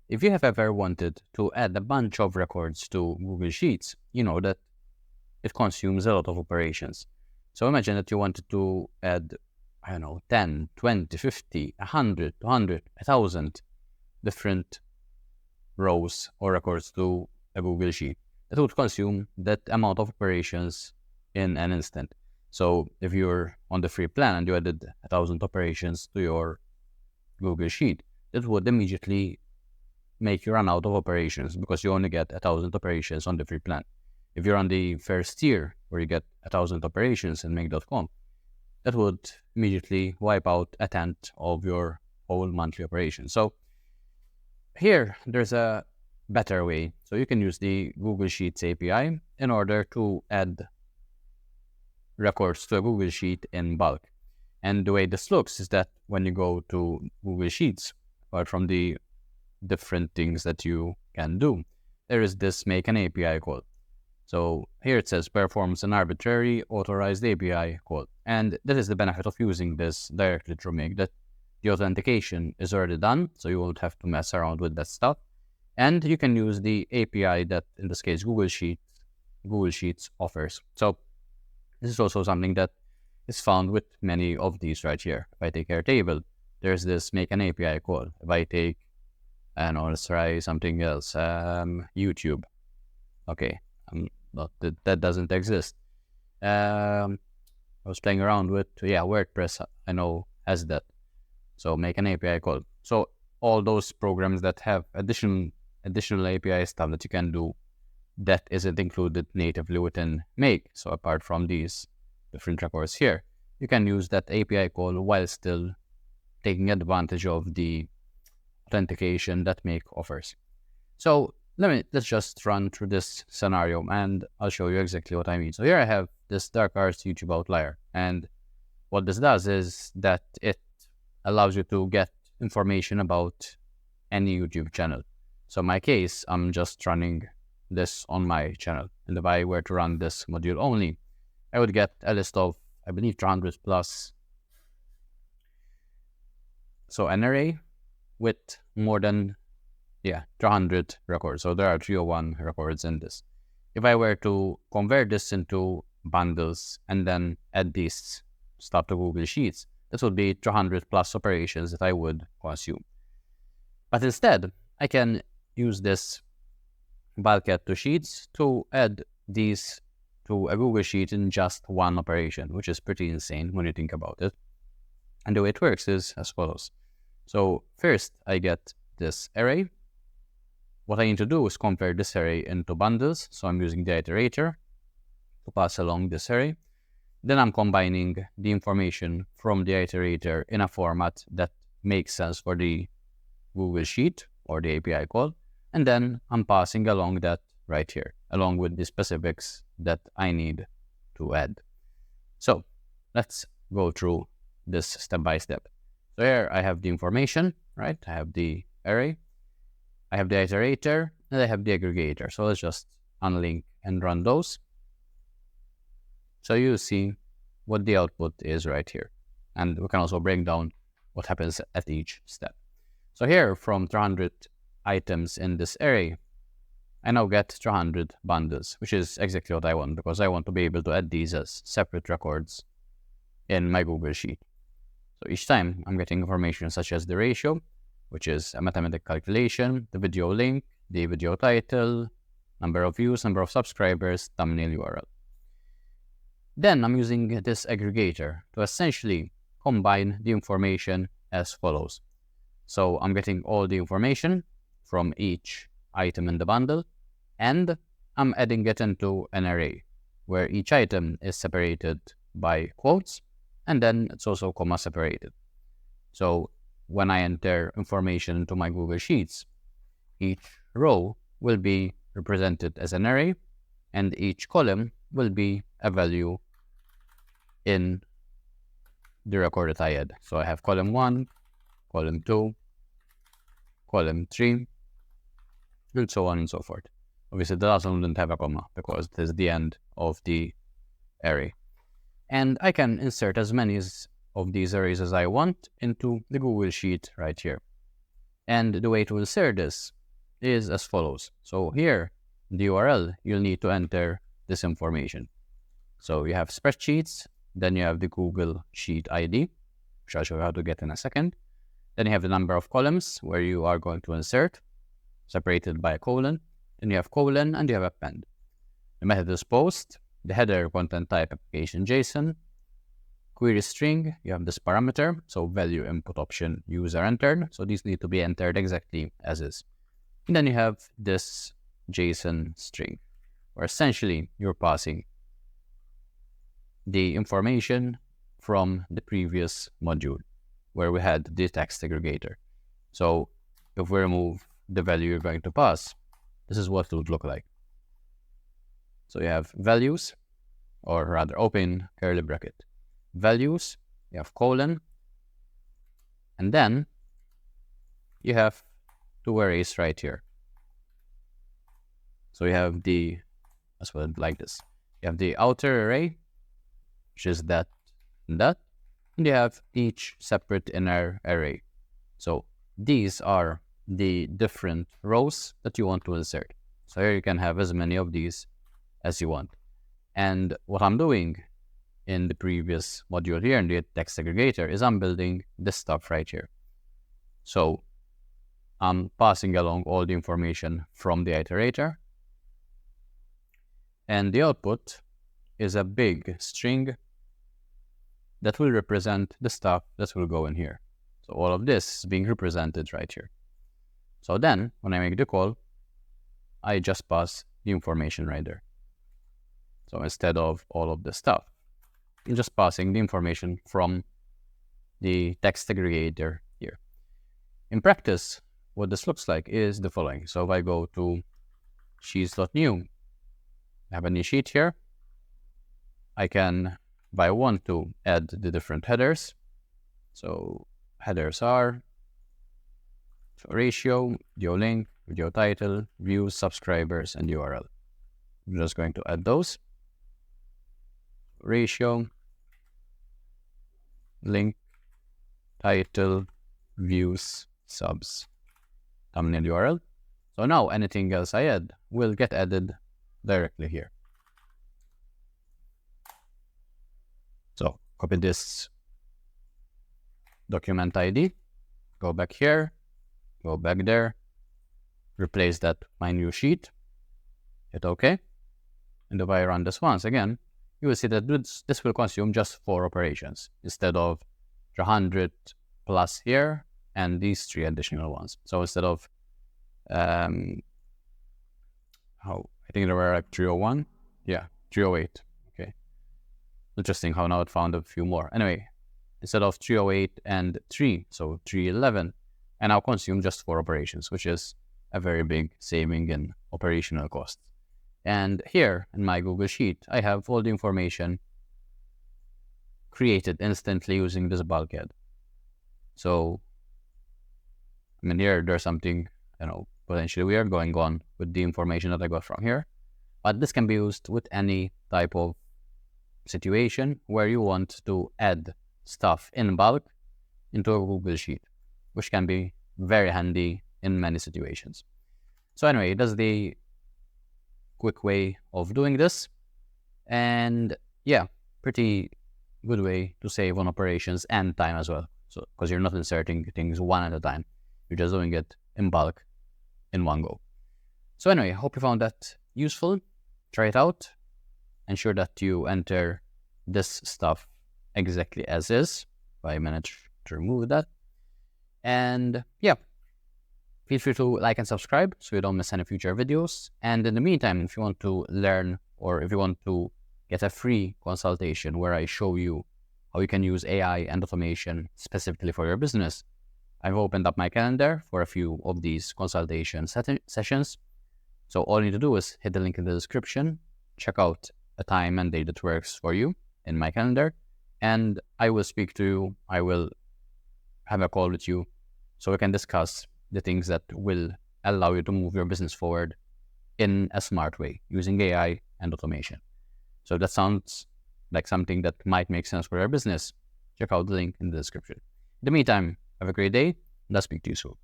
If you have ever wanted to add a bunch of records to Google Sheets, you know that it consumes a lot of operations. So imagine that you wanted to add, I don't know, 10, 20, 50, 100, 200, 1,000 different rows or records to a Google Sheet. That would consume that amount of operations in an instant. So if you're on the free plan and you added 1,000 operations to your Google Sheet, that would immediately make you run out of operations because you only get 1,000 operations on the free plan. If you're on the first tier where you get 1,000 operations in Make.com, that would immediately wipe out a tenth of your whole monthly operation. So here, there's a better way. So you can use the Google Sheets API in order to add records to a Google Sheet in bulk. And the way this looks is that when you go to Google Sheets, apart from the different things that you can do, there is this make an API call. So here it says performs an arbitrary authorized API call. And that is the benefit of using this directly through Make, that the authentication is already done, so you won't have to mess around with that stuff. And you can use the API that, in this case, Google Sheets offers. So this is also something that is found with many of these right here. If I take Airtable, there's this make an API call. If I take, I don't know, let's try something else, YouTube. Okay, that doesn't exist. I was playing around with, WordPress, I know has that. So make an API call. So all those programs that have additional API stuff that you can do, that isn't included natively within Make. So apart from these different records here, you can use that API call while still taking advantage of the authentication that Make offers. So let's just run through this scenario and I'll show you exactly what I mean. So here I have this Dark Arts YouTube Outlier, and what this does is that it allows you to get information about any YouTube channel. So in my case, I'm just running this on my channel. And if I were to run this module only, I would get a list of, I believe, 300 plus. So an array with more than 300 records. So there are 301 records in this. If I were to convert this into bundles and then add these stuff to Google Sheets, this would be 200 plus operations that I would consume. But instead, I can use this bulk add to Sheets to add these to a Google Sheet in just one operation, which is pretty insane when you think about it. And the way it works is as follows. So first, I get this array. What I need to do is convert this array into bundles. So I'm using the iterator to pass along this array. Then I'm combining the information from the iterator in a format that makes sense for the Google Sheet or the API call. And then I'm passing along that right here, along with the specifics that I need to add. So let's go through this step by step. So here I have the information, right? I have the array, I have the iterator, and I have the aggregator. So let's just unlink and run those. So you see what the output is right here. And we can also break down what happens at each step. So here, from 300 items in this array, I now get 300 bundles, which is exactly what I want, because I want to be able to add these as separate records in my Google Sheet. So each time I'm getting information such as the ratio, which is a mathematical calculation, the video link, the video title, number of views, number of subscribers, thumbnail URL. Then I'm using this aggregator to essentially combine the information as follows. So I'm getting all the information from each item in the bundle, and I'm adding it into an array where each item is separated by quotes, and then it's also comma separated. So when I enter information into my Google Sheets, each row will be represented as an array, and each column will be a value in the record that I add. So I have column 1, column 2, column 3, and so on and so forth. Obviously, the last one didn't have a comma because it is the end of the array. And I can insert as many of these arrays as I want into the Google Sheet right here. And the way to insert this is as follows. So here, the URL, you'll need to enter this information. So you have spreadsheets, then you have the Google Sheet ID, which I'll show you how to get in a second. Then you have the number of columns where you are going to insert, separated by a colon. Then you have colon and you have append. The method is post, the header content type application JSON, query string, you have this parameter, so value input option user entered. So these need to be entered exactly as is. And then you have this JSON string, where essentially you're passing the information from the previous module where we had the text aggregator. So if we remove the value you're going to pass, this is what it would look like. So you have values, or rather open curly bracket, values, you have colon, and then you have two arrays right here. So you have the, let's put it like this. You have the outer array, which is that and that, and you have each separate inner array. So these are the different rows that you want to insert. So here you can have as many of these as you want. And what I'm doing in the previous module here in the text aggregator is I'm building this stuff right here. So I'm passing along all the information from the iterator, and the output is a big string that will represent the stuff that will go in here. So all of this is being represented right here. So then when I make the call, I just pass the information right there. So instead of all of this stuff, I'm just passing the information from the text aggregator here. In practice, what this looks like is the following. So if I go to sheets.new, I have a new sheet here. I can, if I want to, add the different headers. So headers are ratio, video link, video title, views, subscribers, and URL. I'm just going to add those. Ratio, link, title, views, subs, thumbnail URL. So now anything else I add will get added directly here. So copy this document ID, go back here, go back there, replace that my new sheet, hit OK. And if I run this once again, you will see that this will consume just 4 operations instead of 100 plus here and these 3 additional ones. So instead of I think there were like 301, yeah, 308. Okay, interesting how now it found a few more. Anyway, instead of 308 and 3, so 311, I now consume just 4 operations, which is a very big saving in operational costs. And here in my Google Sheet, I have all the information created instantly using this bulkhead. So, I mean, here there's something, potentially weird going on with the information that I got from here. But this can be used with any type of situation where you want to add stuff in bulk into a Google Sheet, which can be very handy in many situations. So anyway, that's the quick way of doing this. And yeah, pretty good way to save on operations and time as well. So because you're not inserting things one at a time, you're just doing it in bulk in one go. So anyway, hope you found that useful. Try it out. Ensure that you enter this stuff exactly as is. If I manage to remove that. And yeah, feel free to like and subscribe so you don't miss any future videos. And in the meantime, if you want to learn or if you want to get a free consultation where I show you how you can use AI and automation specifically for your business, I've opened up my calendar for a few of these consultation sessions. So all you need to do is hit the link in the description, check out a time and date that works for you in my calendar, and I will speak to you. I will have a call with you so we can discuss the things that will allow you to move your business forward in a smart way using AI and automation. So if that sounds like something that might make sense for your business, check out the link in the description. In the meantime, have a great day, and I'll speak to you soon.